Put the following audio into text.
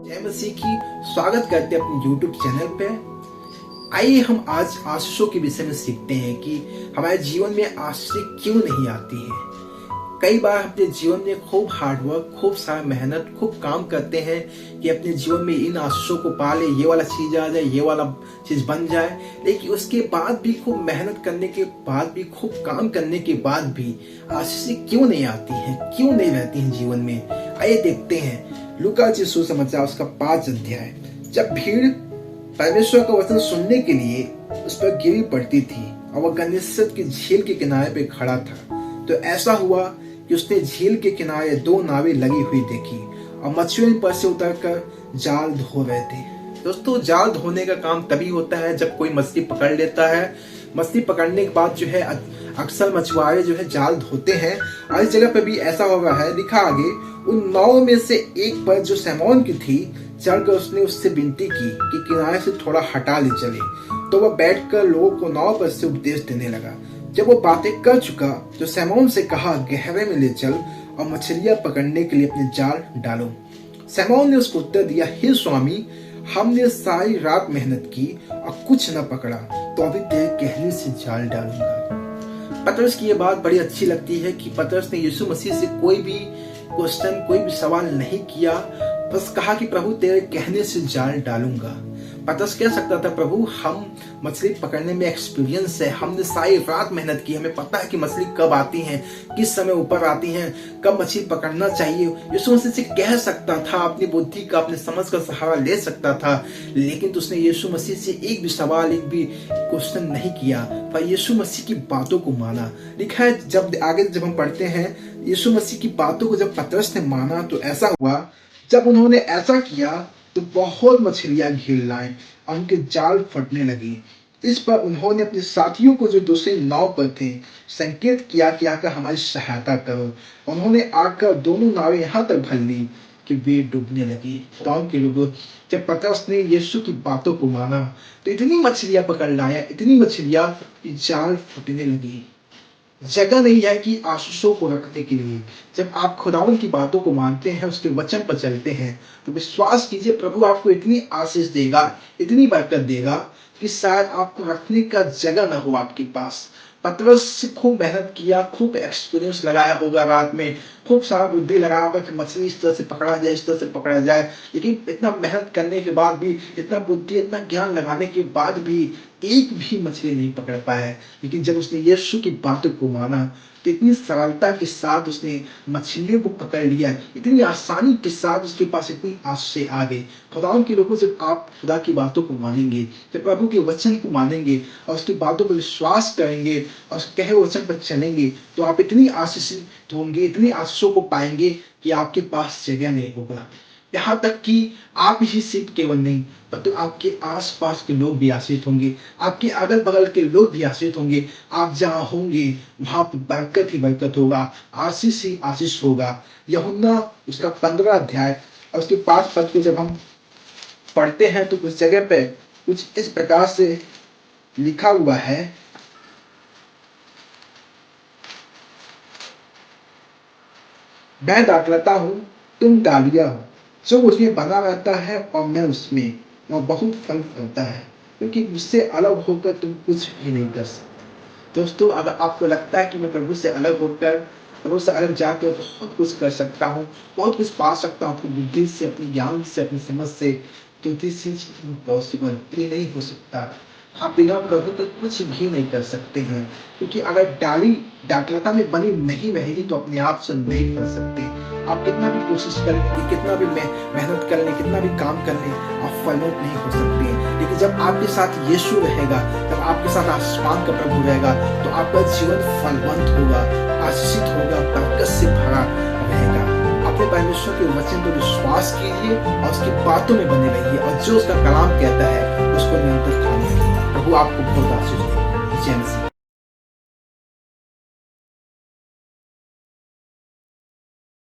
जय मसीह की। स्वागत करते हैं अपने YouTube चैनल पे। आइए हम आज आशीषों के विषय में सीखते हैं कि हमारे जीवन में आशीष क्यों नहीं आती है। कई बार अपने जीवन में खूब हार्डवर्क, खूब सारा मेहनत, खूब काम करते हैं कि अपने जीवन में इन आशीषों को पा ले, ये वाला चीज आ जाए, ये वाला चीज बन जाए। लेकिन उसके बाद भी, खूब मेहनत करने के बाद भी, खूब काम करने के बाद भी आशीष क्यों नहीं आती है, क्यों नहीं रहती है जीवन में। आइए देखते हैं लूका सुसमाचार उसका 5 अध्याय। जब भीड़ परमेश्वर का वचन सुनने के लिए उस पर गिरी पड़ती थी और वह गन्नेसरत की झील के किनारे पे खड़ा था, तो ऐसा हुआ कि उसने झील के किनारे 2 नावें लगी हुई देखी और मछुआरे पर से उतरकर जाल धो रहे थे। दोस्तों, जाल धोने का काम तभी होता है जब कोई मछली पकड़ लेता है। मछली पकड़ने के बाद जो है अक्सर मछुआरे जो है जाल धोते हैं। और इस जगह पर भी ऐसा हो रहा है, लिखा आगे, उन 9 में से एक पर जो सैमोन की थी चढ़कर उसने उससे विनती की कि किनारे से थोड़ा हटा ले चले। तो वह बैठकर लोगों को नाव पर से उपदेश देने लगा। जब वो बातें कर चुका तो सैमोन से कहा, गहरे में ले चल और मछलियां पकड़ने के लिए अपने जाल डालो। सैमोन ने उसको उत्तर दिया, हे स्वामी, हमने सारी रात मेहनत की और कुछ न पकड़ा, तो अभी तेरे कहने से जाल डालूंगा। पतरस की ये बात बड़ी अच्छी लगती है कि पतरस ने यीशु मसीह से कोई भी क्वेश्चन, कोई भी सवाल नहीं किया, बस कहा कि प्रभु तेरे कहने से जाल डालूंगा। पतरस कह सकता था, प्रभु हम मछली पकड़ने में एक्सपीरियंस है, हमने सारी रात मेहनत की, हमें पता है कि मछली कब आती है, किस समय ऊपर आती है, कब मछली पकड़ना चाहिए। यीशु मसीह से कह सकता था, अपनी बुद्धि का, अपने समझ का सहारा ले सकता था। लेकिन तो उसने यीशु मसीह से एक भी सवाल, एक भी क्वेश्चन नहीं किया, पर यीशु मसीह की बातों को माना। लिखा है, जब हम पढ़ते हैं, यीशु मसीह की बातों को जब पतरस ने माना तो ऐसा हुआ, जब उन्होंने ऐसा किया तो बहुत मछलियां घेर लाए और उनके जाल फटने लगी। इस पर उन्होंने अपने साथियों को जो दूसरी नाव पर थे संकेत किया कि आकर हमारी सहायता करो। उन्होंने आकर दोनों नावें यहाँ तक भर ली कि वे डूबने लगी। गाँव के लोगों, जब पतरस ने यीशु की बातों को माना तो इतनी मछलियां पकड़ लाया, इतनी मछलियां कि जाल फटने लगी। जगह नहीं है कि आशीषों को रखने के लिए। जब आप खुदावन की बातों को मानते हैं, उसके वचन पर चलते हैं, तो विश्वास कीजिए प्रभु आपको इतनी आशीष देगा, इतनी बरकत देगा कि शायद आपको रखने का जगह न हो आपके पास। पतरस से खूब मेहनत किया, खूब एक्सपीरियंस लगाया होगा, रात में खूब सारा बुद्धि लगाया होगा कि मछली इस तरह से पकड़ा जाए, इस तरह से पकड़ा जाए। लेकिन इतना मेहनत करने के बाद भी, इतना बुद्धि, इतना ज्ञान लगाने के बाद भी एक भी मछली नहीं पकड़ पाया। लेकिन जब उसने यीशु की बातों को माना तो इतनी सरलता के साथ उसने मछलियों को पकड़ लिया, इतनी आसानी के साथ उसके पास इतनी आशीष आ गई। खुदावन के लोगों, जब आप खुदा की बातों को मानेंगे, जब प्रभु के वचन को मानेंगे और उसकी बातों पर विश्वास करेंगे और कहे वचन पर चलेंगे, तो आप इतनी आशीषित होंगे, इतनी आशीषों को पाएंगे कि आपके पास जगह नहीं होगा। यहाँ तक कि आप ही सिर्फ केवल नहीं, परंतु आपके आसपास के लोग भी आशीषित होंगे, आपके अगल बगल के लोग भी आशीषित होंगे। आप जहाँ होंगे वहां पर बरकत ही बरकत होगा, आशीष ही आशीष होगा। यूहन्ना उसका 15 अध्याय और उसके 5 पद को जब हम पढ़ते हैं तो कुछ जगह पे कुछ इस प्रकार से लिखा हुआ है, मैं दाखलता हूँ, तुम डालियां हो, जो उसमें बना रहता है और मैं उसमें, वह बहुत फल फलता है, क्योंकि मुझसे अलग होकर तुम कुछ भी नहीं कर सकते। दोस्तों, अगर आपको लगता है कि मैं प्रभु से अलग होकर, प्रभु से अलग जाकर बहुत कुछ कर सकता हूँ, बहुत कुछ पा सकता हूँ अपनी बुद्धि से, अपनी ज्ञान से, अपनी समझ से, तो दिस इज इम्पॉसिबल, ये नहीं हो सकता। आप बिना प्रभु के कुछ भी नहीं कर सकते हैं, क्योंकि अगर डाली दाखलता में बनी नहीं रहेगी तो अपने आप से नहीं कर सकते। आप कितना भी कोशिश कर लें, कितना भी मेहनत कर लें, कितना भी काम कर लें, आप फलों नहीं हो सकते। लेकिन जब आपके साथ यीशु रहेगा, जब आपके साथ आसमान का प्रभु रहेगा, तो आपका जीवन फलवंत होगा, आशीषित होगा, बरकत से भरा रहेगा। अपने परमेश्वर के वचन पर विश्वास कीजिए और उसकी बातों में बने रहिए, और जो उसका कलाम कहता है उसको निरंतर खाने। प्रभु आपको बहुत आशीष दे। जय मसीह।